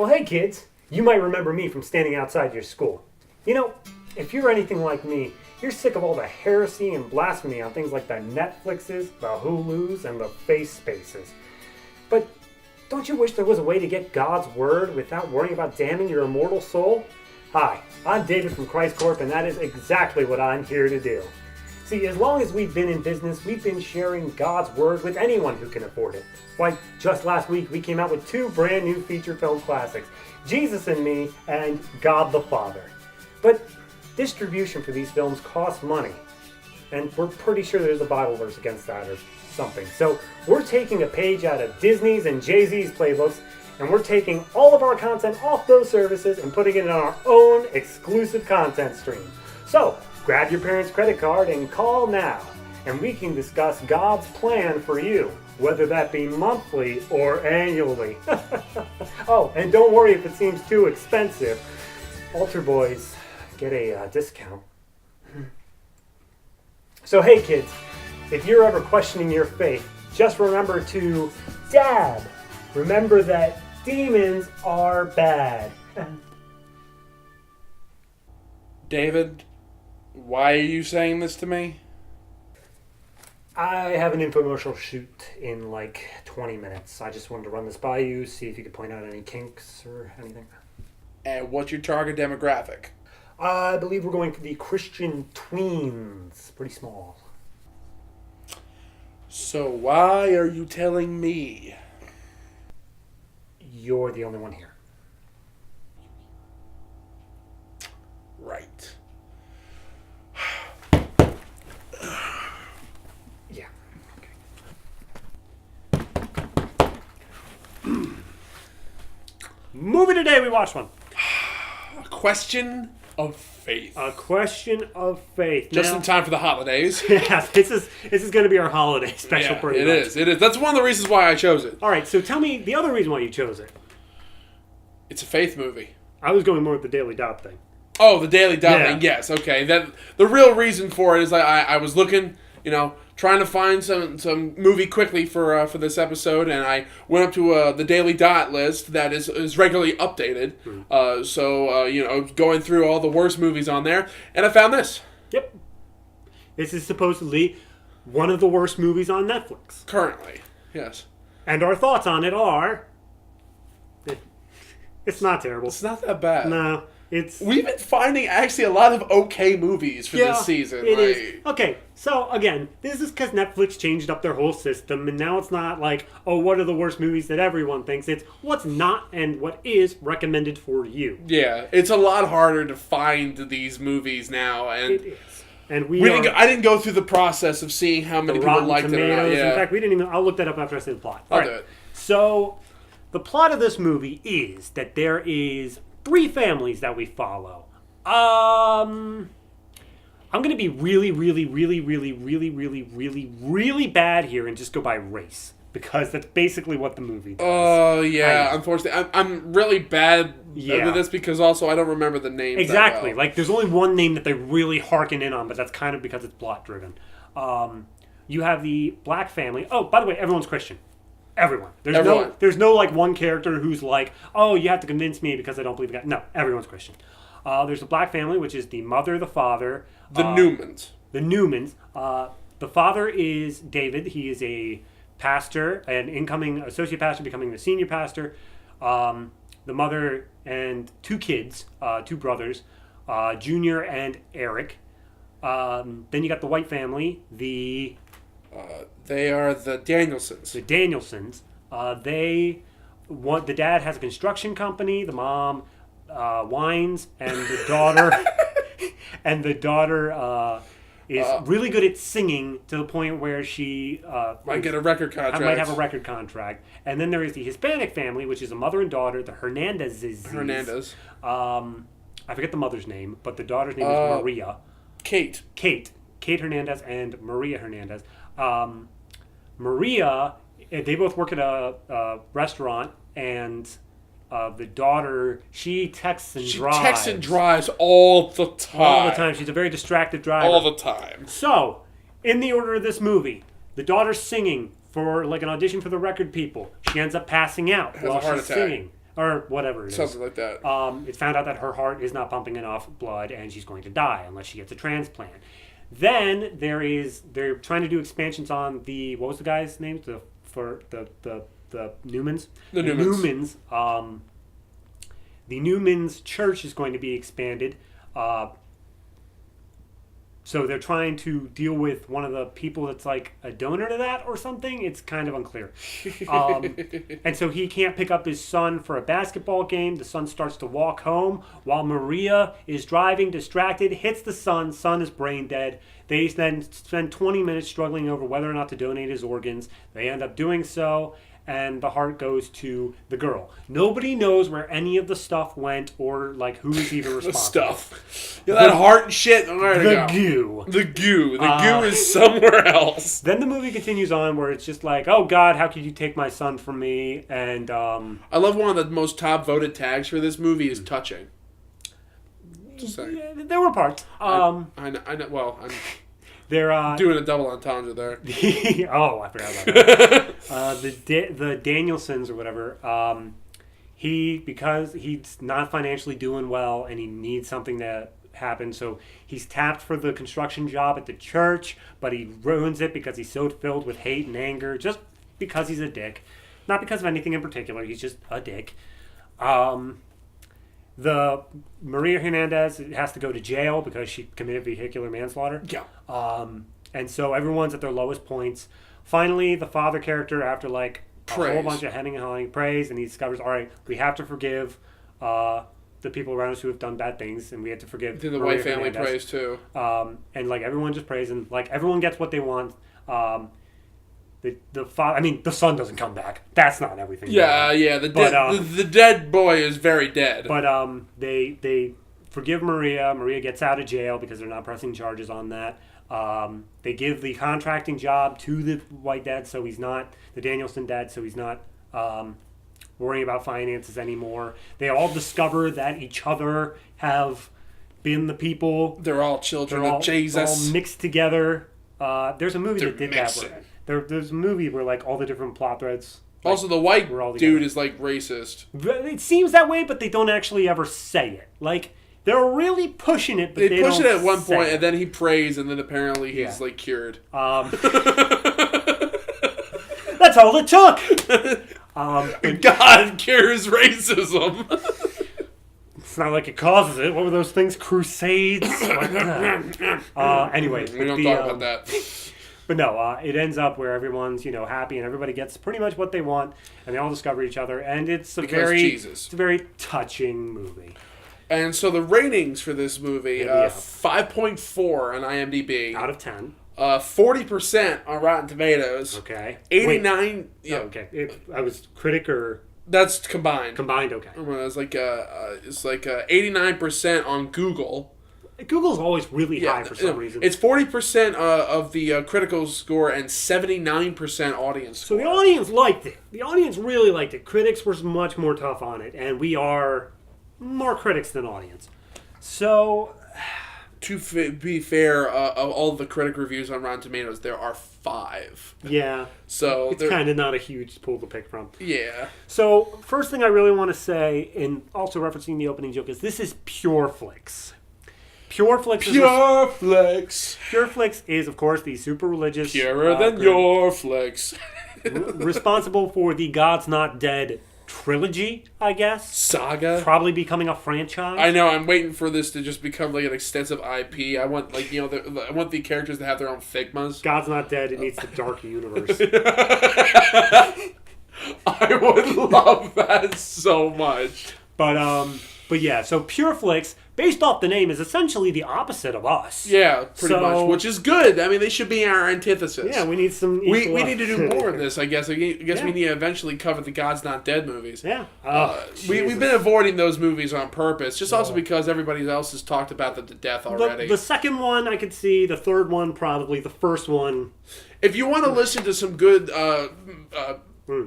Well, hey kids, you might remember me from standing outside your school. You know, if you're anything like me, you're sick of all the heresy and blasphemy on things like the Netflixes, the Hulus, and the Face Spaces. But don't you wish there was a way to get God's Word without worrying about damning your immortal soul? Hi, I'm David from Christ Corp, and that is exactly what I'm here to do. See, as long as we've been in business, we've been sharing God's Word with anyone who can afford it. Like, just last week, we came out with 2 brand new feature film classics, Jesus and Me and God the Father. But distribution for these films costs money, and we're pretty sure there's a Bible verse against that or something. So we're taking a page out of Disney's and Jay-Z's playbooks, and we're taking all of our content off those services and putting it in our own exclusive content stream. So grab your parents' credit card and call now, and we can discuss God's plan for you, whether that be monthly or annually. Oh, and don't worry if it seems too expensive. Altar boys get a discount. So hey kids, if you're ever questioning your faith, just remember to dab. Remember that demons are bad. David, why are you saying this to me? I have an infomercial shoot in like 20 minutes. I just wanted to run this by you, see if you could point out any kinks or anything. And what's your target demographic? I believe we're going for the Christian tweens. Pretty small. So why are you telling me? You're the only one here. Right. Yeah. Movie today, we watched one. A question of faith. A question of faith. Just now, in time for the holidays. Yeah, this is going to be our holiday special. Yeah, pretty it much. is. It is. That's one of the reasons why I chose it. All right, so tell me the other reason why you chose it. It's a faith movie. I was going more with the Daily Dot thing. Oh, the Daily Dot Yeah. thing. Yes. Okay. That the real reason for it is I was looking, trying to find some movie quickly for this episode, and I went up to the Daily Dot list that is regularly updated. Going through all the worst movies on there, and I found this. Yep. This is supposedly one of the worst movies on Netflix. Currently, yes. And our thoughts on it are... It's not terrible. It's not that bad. No, it's... We've been finding actually a lot of okay movies for this season. It is. Okay, so again, this is because Netflix changed up their whole system, and now it's not like, oh, what are the worst movies that everyone thinks? It's what's not and what is recommended for you. Yeah, it's a lot harder to find these movies now, and it is. And I didn't go through the process of seeing how many people liked it or not. Yeah. In fact, we didn't even... I'll look that up after I say the plot. I'll do it. So, the plot of this movie is that there is 3 families that we follow. I'm going to be really, really, really, really, really, really, really, really bad here and just go by race. Because that's basically what the movie does. Oh, yeah. Unfortunately, I'm really bad with this because also I don't remember the names. Exactly. That well. Like, there's only one name that they really harken in on, but that's kind of because it's plot-driven. You have the black family. Oh, by the way, everyone's Christian. Everyone. There's no like one character who's like, oh, you have to convince me because I don't believe in God. No, everyone's Christian. There's the black family, which is the mother, the father. The Newmans. The Newmans. The father is David. He is a pastor, an incoming associate pastor, becoming the senior pastor. The mother and 2 kids, 2 brothers, Junior and Eric. Then you got the white family, the... They are the Danielsons. The Danielsons. The dad has a construction company. The mom whines, and the daughter is really good at singing to the point where she might get a record contract. Might have a record contract. And then there is the Hispanic family, which is a mother and daughter, the Hernandezes. Hernandez. I forget the mother's name, but the daughter's name is Maria. Kate Hernandez and Maria Hernandez. Maria, they both work at a restaurant, and the daughter, she texts and drives. She texts and drives all the time. All the time. She's a very distracted driver. All the time. So, in the order of this movie, the daughter's singing for like an audition for the record people. She ends up passing out while she's singing. or whatever it is. Something like that. It's found out that her heart is not pumping enough blood, and she's going to die unless she gets a transplant. Then they're trying to do expansions on the, what was the guy's name? The Newmans. The Newmans. The Newmans church is going to be expanded. So they're trying to deal with one of the people that's like a donor to that or something. It's kind of unclear. And so he can't pick up his son for a basketball game. The son starts to walk home while Maria is driving, distracted, hits the son. Son is brain dead. They then spend 20 minutes struggling over whether or not to donate his organs. They end up doing so, and the heart goes to the girl. Nobody knows where any of the stuff went or like who's even responsible. Stuff. Yeah, that heart and shit. The goo. The goo is somewhere else. Then the movie continues on where it's just like, oh God, how could you take my son from me? And I love one of the most top voted tags for this movie is touching. Just saying. Yeah, there were parts. I know. Well, I'm they're doing a double entendre there. Oh, I forgot about that. The Danielsons or whatever. Because he's not financially doing well and he needs something to happen, so he's tapped for the construction job at the church, but he ruins it because he's so filled with hate and anger, just because he's a dick, not because of anything in particular. He's just a dick. The Maria Hernandez has to go to jail because she committed vehicular manslaughter. Yeah. And so everyone's at their lowest points. Finally, the father character, after like a whole bunch of hemming and hawing, prays, and he discovers, all right, we have to forgive the people around us who have done bad things, and we have to forgive. The white family prays too. And like everyone just prays, and like everyone gets what they want. The son doesn't come back. That's not everything. Yeah. The dead boy is very dead. But they forgive Maria. Maria gets out of jail because they're not pressing charges on that. They give the contracting job to the white dad, so he's not the Danielson dad, so he's not worrying about finances anymore. They all discover that each other have been the people. They're all children of Jesus. They're all mixed together. There's a movie that did that. There's a movie where like all the different plot threads. Like, also, the white dude is like racist. It seems that way, but they don't actually ever say it. Like they're really pushing it, but they push don't it at one point, it. and then he prays, and then apparently he's like cured. That's all it took. God cures racism. It's not like it causes it. What were those things? Crusades. Anyway, we don't talk about that. But no, it ends up where everyone's happy and everybody gets pretty much what they want, and they all discover each other, and it's a very touching movie. And so the ratings for this movie, 5.4 on IMDb out of 10, 40% on Rotten Tomatoes. Okay, 89. Wait. Yeah, okay. I was critic or that's combined. Combined, okay. It's like 89% on Google. Google's always really high for some reason. It's 40% of the critical score and 79% audience score. So the audience liked it. The audience really liked it. Critics were much more tough on it, and we are more critics than audience. So, to be fair, of all the critic reviews on Rotten Tomatoes, there are 5. Yeah. So it's kind of not a huge pool to pick from. Yeah. So, first thing I really want to say, and also referencing the opening joke, is this is PureFlix. PureFlix is, of course, the super religious... Purer than your flicks. responsible for the God's Not Dead trilogy, I guess. Saga. Probably becoming a franchise. I know. I'm waiting for this to just become like an extensive IP. I want I want the characters to have their own Figmas. God's Not Dead. It needs the dark universe. I would love that so much. But yeah, so PureFlix, based off the name, is essentially the opposite of us. Yeah, pretty much, which is good. I mean, they should be our antithesis. Yeah, we need some... We need to do more of this, I guess. We need to eventually cover the God's Not Dead movies. Yeah. We've been avoiding those movies on purpose, just also because everybody else has talked about them to death already. The second one, I could see. The third one, probably. The first one... If you want to listen to some good...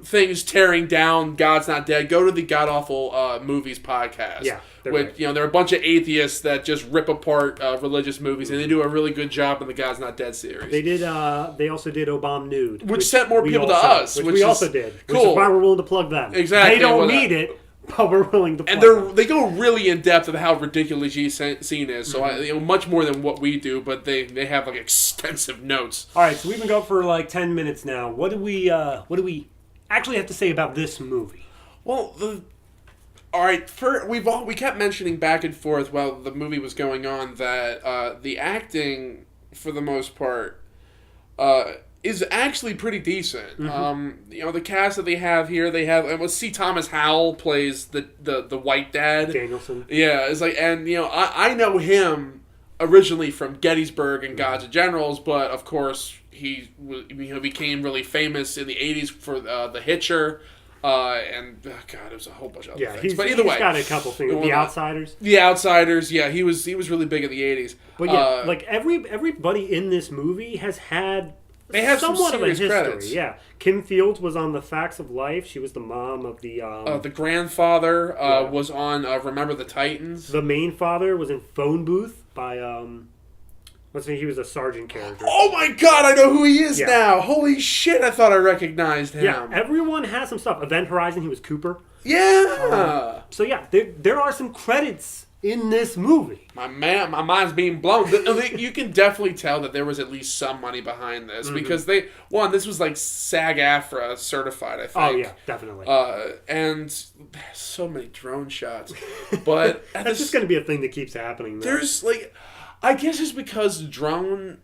things tearing down God's Not Dead, go to the God Awful Movies podcast. Yeah, there are a bunch of atheists that just rip apart religious movies, and they do a really good job in the God's Not Dead series. They did. They also did Obama Nude, which sent more people to us, which we also did. Cool. Which is why we're willing to plug them. Exactly. They don't need it, but we're willing to. And they go really in depth of how ridiculous each scene is. So much more than what we do, but they have like extensive notes. All right, so we've been going for like 10 minutes now. What do we actually have to say about this movie? Well, all right. We kept mentioning back and forth while the movie was going on that the acting, for the most part, is actually pretty decent. The cast that they have here, C. Thomas Howell plays the white dad. Danielson. Yeah, it's like, and I know him originally from Gettysburg and Gods and Generals, but of course he became really famous in the '80s for The Hitcher. And God, it was a whole bunch of other things. But either way, he's got a couple things. The Outsiders. The Outsiders, yeah, he was really big in the '80s. But yeah, like everybody in this movie has had somewhat of a history. Credits. Yeah, Kim Fields was on The Facts of Life. She was the mom of the grandfather was on Remember the Titans. The main father was in Phone Booth by let's say he was a sergeant character. Oh my God, I know who he is now. Holy shit, I thought I recognized him. Yeah, everyone has some stuff. Event Horizon, he was Cooper. Yeah. So yeah, there are some credits in this movie. My mind's being blown. You can definitely tell that there was at least some money behind this because this was like SAG-AFTRA certified, I think. Oh yeah, definitely. And so many drone shots, but that's just going to be a thing that keeps happening. Though. There's like, I guess it's because drone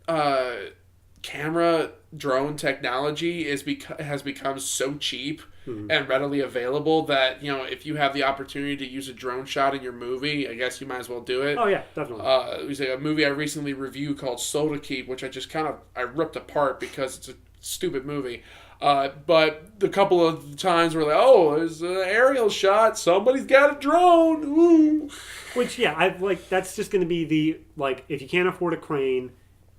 technology has become so cheap and readily available that, if you have the opportunity to use a drone shot in your movie, I guess you might as well do it. Oh, yeah, definitely. It was a movie I recently reviewed called Soda Keep, which I just I ripped apart because it's a stupid movie. But a couple of times we're like, oh, there's an aerial shot. Somebody's got a drone. Ooh. Which, that's just going to be if you can't afford a crane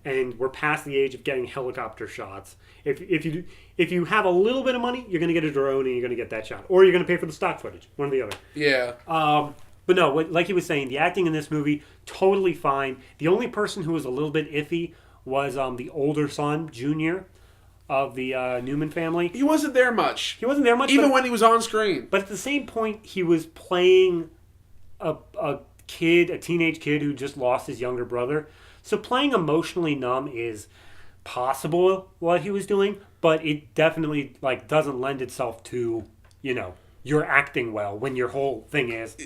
and we're past the age of getting helicopter shots, if you have a little bit of money, you're going to get a drone and you're going to get that shot. Or you're going to pay for the stock footage. One or the other. Yeah. But no, like he was saying, the acting in this movie, totally fine. The only person who was a little bit iffy was the older son, Junior, of the Newman family. He wasn't there much. Even when he was on screen. But at the same point, he was playing a teenage kid who just lost his younger brother. So playing emotionally numb is possible what he was doing, but it definitely doesn't lend itself to, you're acting well when your whole thing is,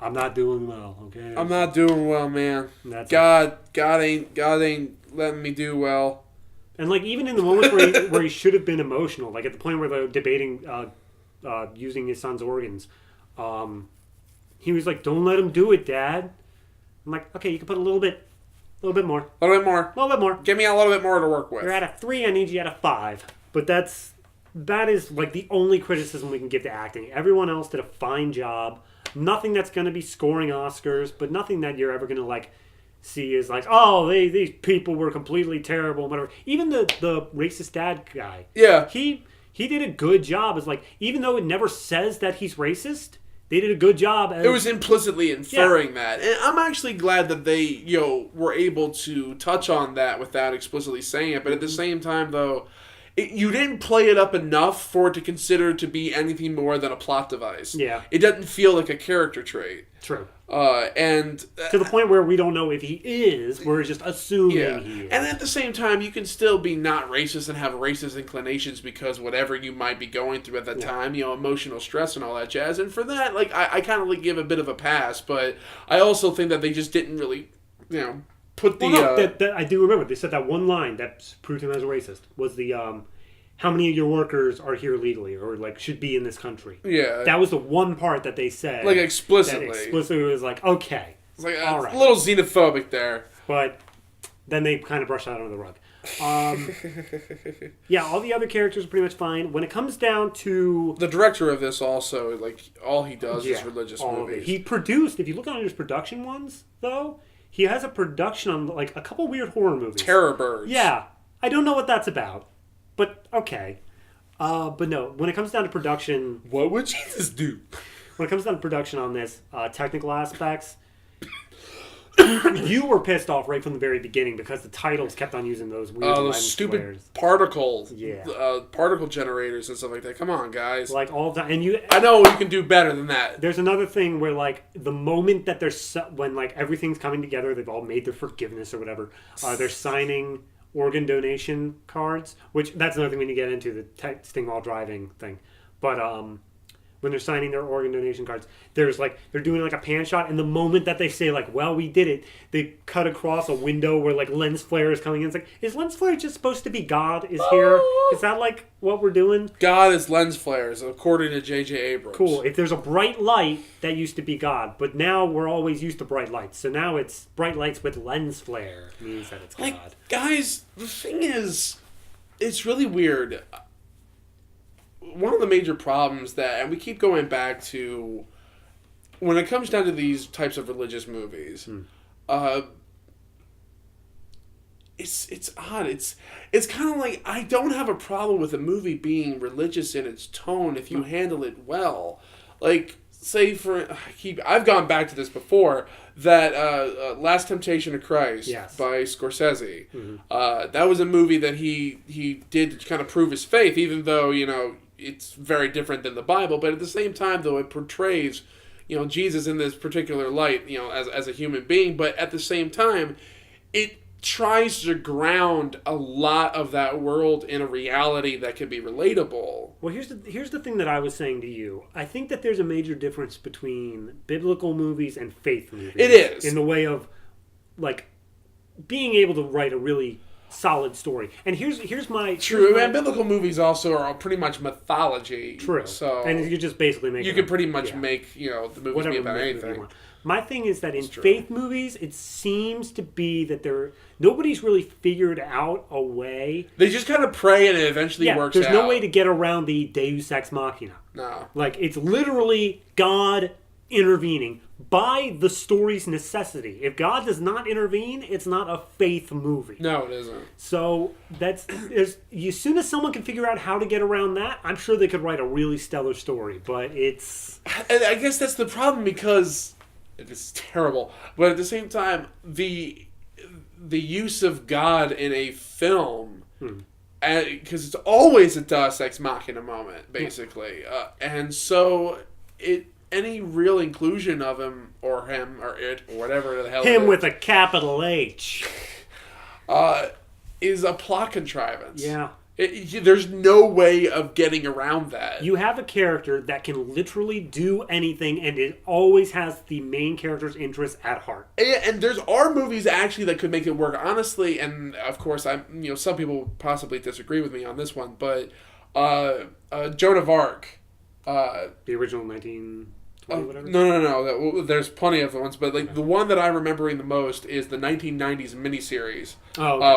I'm not doing well, okay? I'm not doing well, man. God ain't letting me do well. And even in the moments where he should have been emotional, like at the point where they're debating using his son's organs, he was like, "Don't let him do it, Dad." I'm like, "Okay, you can put a little bit more. A little bit more. Give me a little bit more to work with. You're at a 3, I need you at a 5. But that is the only criticism we can give to acting. Everyone else did a fine job. Nothing that's going to be scoring Oscars, but nothing that you're ever going to see is oh, these people were completely terrible, whatever. Even the racist dad guy. Yeah. He did a good job as even though it never says that he's racist, they did a good job. It was implicitly inferring that. And I'm actually glad that they, were able to touch on that without explicitly saying it. But at the same time, though, you didn't play it up enough for it to consider to be anything more than a plot device. Yeah. It doesn't feel like a character trait. True. And to the point where we don't know if he is, we're just assuming he is. And at the same time, you can still be not racist and have racist inclinations because whatever you might be going through at that time, emotional stress and all that jazz. And for that, I kind of give a bit of a pass, but I also think that they just didn't really, put the... I do remember. They said that one line that proved him as a racist was the... how many of your workers are here legally or should be in this country? Yeah. That was the one part that they said. Explicitly. That explicitly was okay. It's all right. A little xenophobic there. But then they kind of brushed that under the rug. Yeah, all the other characters are pretty much fine. When it comes down to... The director of this also, all he does is religious movies. He produced, if you look on his production ones, though, he has a production on a couple weird horror movies. Terror Birds. Yeah. I don't know what that's about. But, okay. But no, when it comes down to production... What would Jesus do? When it comes down to production on this, technical aspects, You were pissed off right from the very beginning because the titles kept on using those weird those stupid flares. particles, Yeah. particle generators and stuff like that. Come on, guys. Like all the and I know you can do better than that. There's another thing where like the moment that when like everything's coming together, they've all made their forgiveness or whatever. They're signing organ donation cards, which that's another thing we need to get into, the texting while driving thing. But when they're signing their organ donation cards, there's like they're doing like a pan shot, and the moment that they say like, "Well, we did it," they cut across a window where like lens flare is coming in. It's like, is lens flare just supposed to be God is here? Is that like what we're doing? God is lens flares, according to J.J. Abrams. Cool. If there's a bright light, that used to be God, but now we're always used to bright lights. So now it's bright lights with lens flare means that it's like, God. Guys, the thing is, it's really weird. One of the major problems that, and we keep going back to, when it comes down to these types of religious movies, it's odd. It's kind of like, I don't have a problem with a movie being religious in its tone if you handle it well. Like, say I've gone back to this before, that Last Temptation of Christ by Scorsese. Mm-hmm. That was a movie that he did to kind of prove his faith, even though, it's very different than the Bible, but at the same time, though, it portrays, Jesus in this particular light, as a human being, but at the same time, it tries to ground a lot of that world in a reality that can be relatable. Well, here's the thing that I was saying to you. I think that there's a major difference between biblical movies and faith movies. It is. In the way of, like, being able to write a really solid story. And here's my... True, and biblical movies also are pretty much mythology. True. So and you just basically make... You could pretty much make, the movies be about anything. My thing is that in faith movies, it seems to be that nobody's really figured out a way... They just kind of pray and it eventually works out. There's no way to get around the Deus Ex Machina. No. Like, it's literally God intervening by the story's necessity. If God does not intervene, it's not a faith movie. No, it isn't. So as soon as someone can figure out how to get around that, I'm sure they could write a really stellar story. But it's... And I guess that's the problem, because it's terrible. But at the same time, the use of God in a film... Because it's always a Deus Ex Machina moment, basically. And so any real inclusion of him or it or whatever the hell him with a capital H is a plot contrivance. Yeah. There's no way of getting around that. You have a character that can literally do anything, and it always has the main character's interests at heart. And there's movies actually that could make it work, honestly. And of course, some people possibly disagree with me on this one, but Joan of Arc, the original 1920 whatever. No. There's plenty of ones, but the one that I'm remembering the most is the 1990s miniseries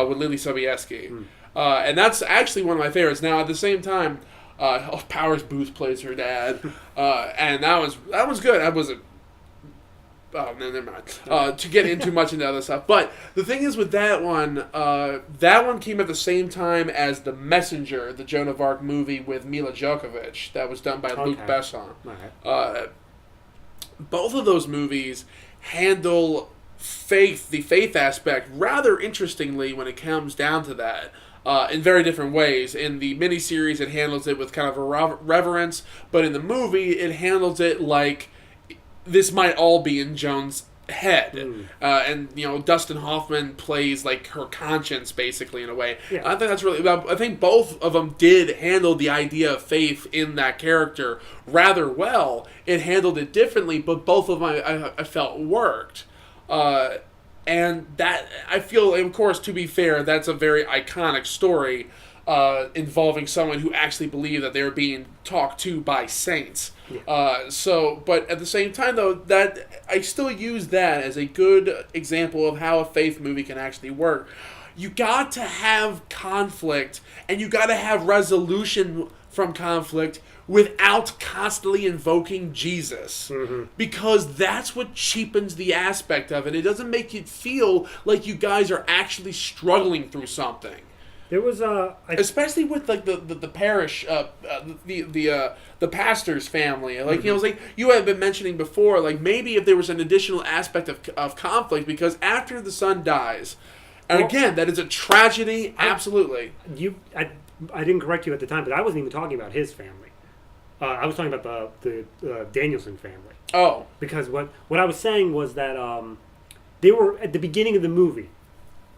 with Lily Sobieski. And that's actually one of my favorites. Now, at the same time, Powers Booth plays her dad, and that was good. I wasn't. Oh, no, never mind. To get into much into other stuff, but the thing is with that one came at the same time as The Messenger, the Joan of Arc movie with Mila Djokovic, that was done by Luc Besson. Okay. Both of those movies handle the faith aspect rather interestingly when it comes down to that. In very different ways. In the miniseries, it handles it with kind of a reverence, but in the movie, it handles it like this might all be in Joan's head. And Dustin Hoffman plays like her conscience, basically, in a way. Yeah. I think that's really... I think both of them did handle the idea of faith in that character rather well. It handled it differently, but both of them I felt worked. And that, I feel, of course, to be fair, that's a very iconic story involving someone who actually believed that they were being talked to by saints. Yeah. But at the same time, though, that I still use that as a good example of how a faith movie can actually work. You got to have conflict, and you got to have resolution from conflict without constantly invoking Jesus. Mm-hmm. Because that's what cheapens the aspect of it. It doesn't make it feel like you guys are actually struggling through something. There was especially with like the parish, the pastor's family. Like it's like you had been mentioning before. Like maybe if there was an additional aspect of conflict, because after the son dies, and again that is a tragedy. Absolutely. I didn't correct you at the time, but I wasn't even talking about his family. I was talking about the Danielson family. Oh, because what I was saying was that they were at the beginning of the movie,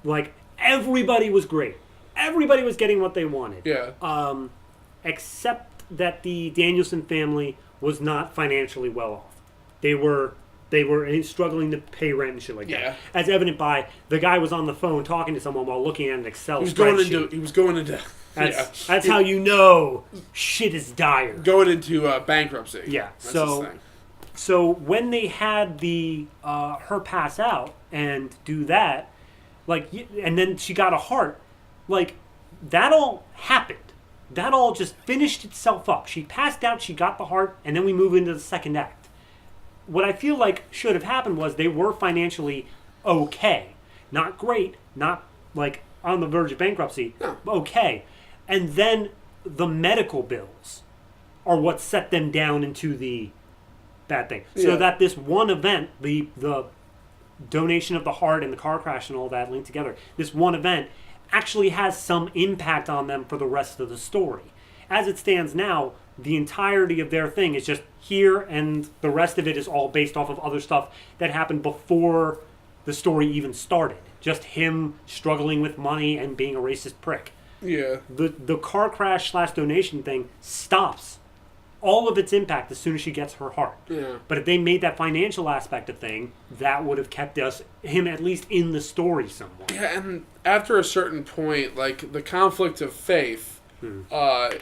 like everybody was great. Everybody was getting what they wanted. Yeah. Except that the Danielson family was not financially well off. They were struggling to pay rent and shit like that. As evident by the guy was on the phone talking to someone while looking at an Excel spreadsheet. He was going into. That's how you know shit is dire. Going into bankruptcy. Yeah. That's so when they had her pass out and do that, like, and then she got a heart. Like, that all happened. That all just finished itself up. She passed out, she got the heart, and then we move into the second act. What I feel like should have happened was they were financially okay. Not great, not, like, on the verge of bankruptcy. No. Okay. And then the medical bills are what set them down into the bad thing. So that this one event, the donation of the heart and the car crash and all that linked together, this one event actually has some impact on them for the rest of the story. As it stands now, the entirety of their thing is just here, and the rest of it is all based off of other stuff that happened before the story even started. Just him struggling with money and being a racist prick. Yeah. The car crash / donation thing stops all of its impact as soon as she gets her heart. Yeah. But if they made that financial aspect of thing, that would have kept him at least in the story somewhat. Yeah, and after a certain point, like the conflict of faith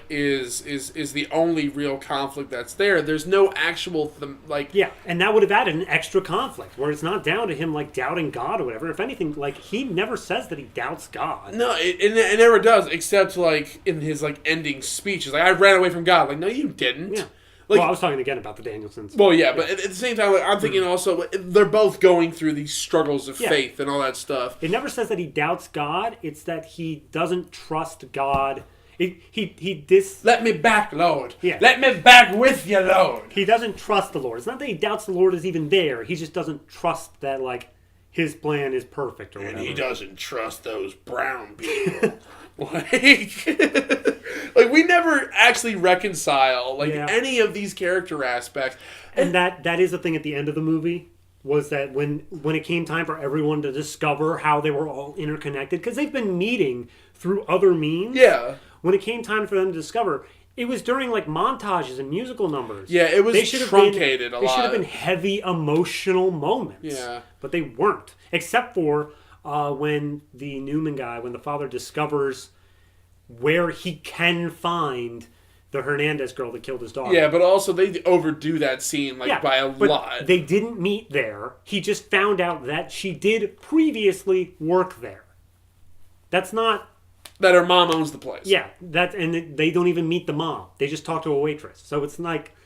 is the only real conflict that's there. There's no actual and that would have added an extra conflict where it's not down to him like doubting God or whatever. If anything, like he never says that he doubts God. No, it never does, except like in his like ending speech. It's like, I ran away from God. Like, no, you didn't. Yeah. Like, I was talking again about the Danielsons. Well, yeah, but at the same time, like, I'm thinking also they're both going through these struggles of faith and all that stuff. It never says that he doubts God. It's that he doesn't trust God. Let me back, Lord. Yeah. Let me back with you, Lord. He doesn't trust the Lord. It's not that he doubts the Lord is even there. He just doesn't trust that, like, his plan is perfect or whatever. And he doesn't trust those brown people. like we never actually reconcile any of these character aspects. And that is the thing at the end of the movie, was that when it came time for everyone to discover how they were all interconnected, because they've been meeting through other means. Yeah. When it came time for them to discover, it was during like montages and musical numbers. Yeah, it was truncated a lot. They should have been heavy emotional moments. Yeah. But they weren't. Except for when the Newman guy, when the father discovers where he can find the Hernandez girl that killed his daughter. Yeah, but also they overdo that scene by a lot. They didn't meet there. He just found out that she did previously work there. That's not... That her mom owns the place. Yeah, and they don't even meet the mom. They just talk to a waitress. So it's like,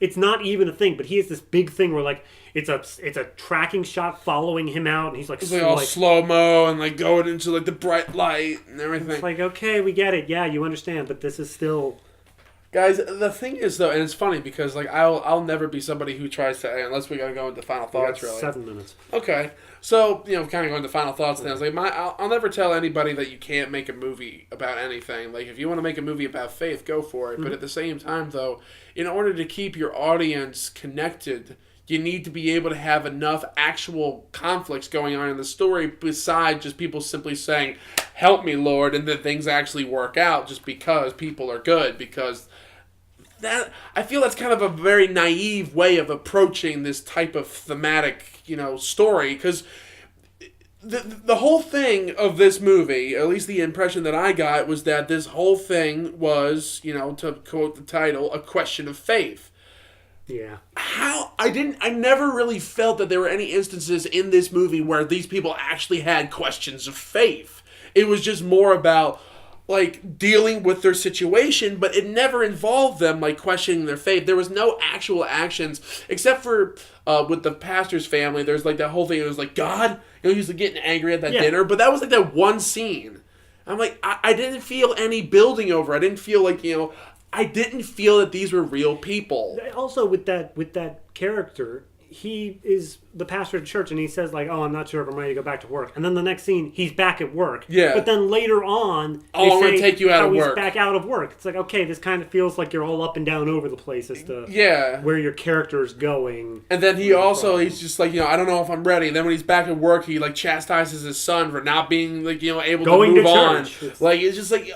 it's not even a thing. But he has this big thing where like it's a tracking shot following him out, and he's like, it's like all slow mo and like going into like the bright light and everything. It's like, okay, we get it. Yeah, you understand, but this is still. Guys, the thing is though, and it's funny because like I'll never be somebody who tries to, unless we gotta go into final thoughts. Really, 7 minutes. Okay, so kind of going to final thoughts. Then I was like, I'll never tell anybody that you can't make a movie about anything. Like if you want to make a movie about faith, go for it. Mm-hmm. But at the same time, though, in order to keep your audience connected, you need to be able to have enough actual conflicts going on in the story besides just people simply saying, "Help me, Lord," and that things actually work out just because people are good. Because that, I feel that's kind of a very naive way of approaching this type of thematic, story. Because the whole thing of this movie, at least the impression that I got, was that this whole thing was, to quote the title, a question of faith. Yeah. I never really felt that there were any instances in this movie where these people actually had questions of faith. It was just more about like dealing with their situation, but it never involved them like questioning their faith. There was no actual actions except for with the pastor's family. There's like that whole thing. It was like God, he was like getting angry at that dinner, but that was like that one scene. I'm like, I didn't feel any building over. I didn't feel like, I didn't feel that these were real people. Also, with that character, he is the pastor of the church, and he says, like, oh, I'm not sure if I'm ready to go back to work. And then the next scene, he's back at work. Yeah. But then later on, I'm going to take you out of work. He's back out of work. It's like, okay, this kind of feels like you're all up and down over the place as to where your character is going. And then he's just like, I don't know if I'm ready. And then when he's back at work, he, like, chastises his son for not being, like, able going to move to on. Church. Like, it's just like,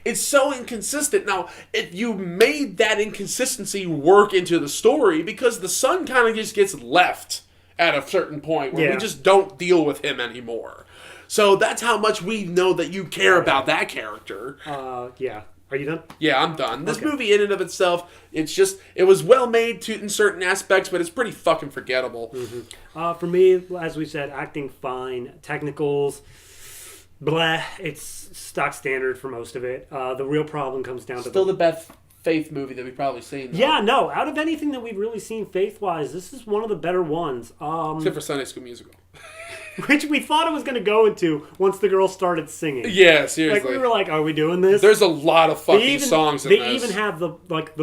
it's so inconsistent. Now, if you made that inconsistency work into the story, because the son kind of just gets left at a certain point where we just don't deal with him anymore. So that's how much we know that you care about that character. Yeah. Are you done? Yeah, I'm done. This movie in and of itself, it was well made in certain aspects, but it's pretty fucking forgettable. Mm-hmm. For me, as we said, acting fine. Technicals, blah. It's stock standard for most of it. The real problem comes down to still the best Faith movie that we've probably seen. Though. Yeah, no. Out of anything that we've really seen faith-wise, this is one of the better ones. Except for Sunday School Musical. Which we thought it was going to go into once the girl started singing. Yeah, seriously. Like, we were like, are we doing this? There's a lot of fucking songs in this. They even have the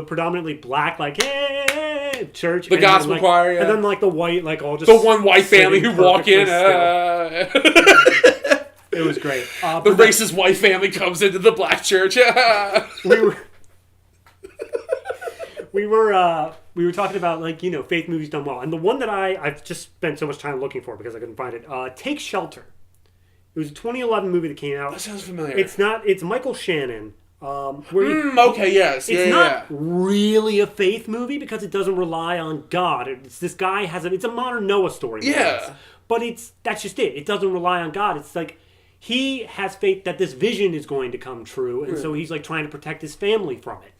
predominantly black, like, hey, church. The gospel choir, yeah. And then, like, the white, like, all just... The one white family who walk in. It was great. The racist white family comes into the black church. We were talking about, like, faith movies done well. And the one that I've just spent so much time looking for because I couldn't find it, Take Shelter. It was a 2011 movie that came out. That sounds familiar. It's Michael Shannon. Okay, yes. It's not really a faith movie because it doesn't rely on God. It's this guy it's a modern Noah story. Yeah. But that's just it. It doesn't rely on God. It's like he has faith that this vision is going to come true, and so he's like trying to protect his family from it.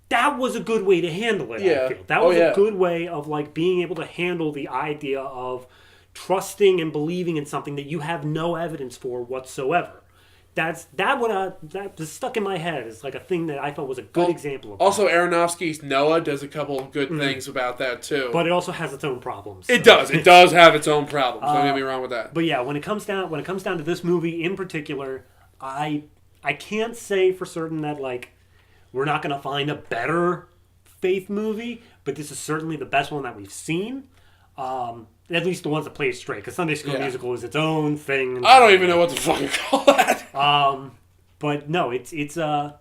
That was a good way to handle it, I feel. That was a good way of, like, being able to handle the idea of trusting and believing in something that you have no evidence for whatsoever. That stuck in my head as, like, a thing that I thought was a good example of also, that. Aronofsky's Noah does a couple of good things about that, too. But it also has its own problems. So. It does. It does have its own problems. Don't get me wrong with that. But yeah, when it comes down to this movie in particular, I can't say for certain that, like, we're not going to find a better faith movie, but this is certainly the best one that we've seen. At least the ones that play it straight, because Sunday School Musical is its own thing. I don't even know what to fucking call that. But no, it's a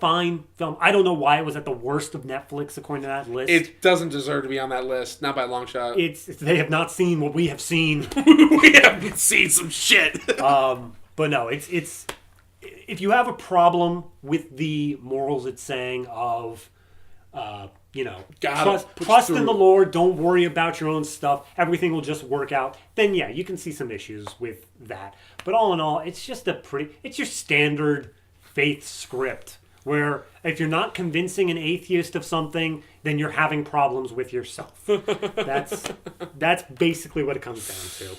fine film. I don't know why it was at the worst of Netflix according to that list. It doesn't deserve to be on that list, not by a long shot. They have not seen what we have seen. We haven't seen some shit. But no, it's if you have a problem with the morals it's saying of, trust in the Lord, don't worry about your own stuff, everything will just work out, then yeah, you can see some issues with that. But all in all, it's just it's your standard faith script, where if you're not convincing an atheist of something, then you're having problems with yourself. That's basically what it comes down to.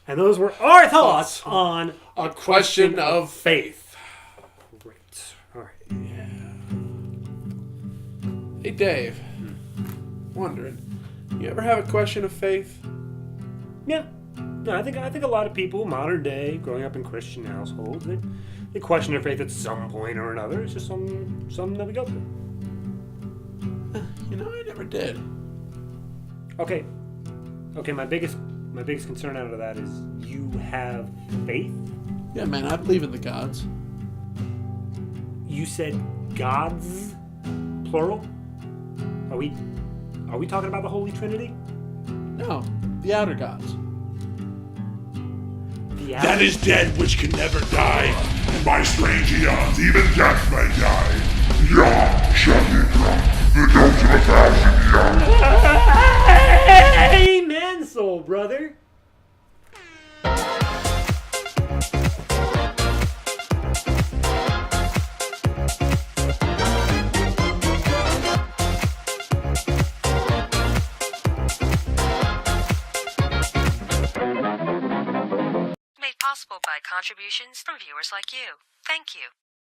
And those were our thoughts on A Question of Faith. Great. All right. Yeah. Hey, Dave. Wondering, you ever have a question of faith? Yeah. No, I think a lot of people, modern day, growing up in Christian households, they question their faith at some point or another. It's just something that we go through. I never did. Okay. My biggest concern out of that is you have faith? Yeah, man, I believe in the gods. You said gods, plural? Are we talking about the Holy Trinity? No, the outer gods. That is dead which can never die, and by strange eons even death may die. Yah shall be drunk, the ghost of 1,000 years. Amen, soul brother. Made possible by contributions from viewers like you. Thank you.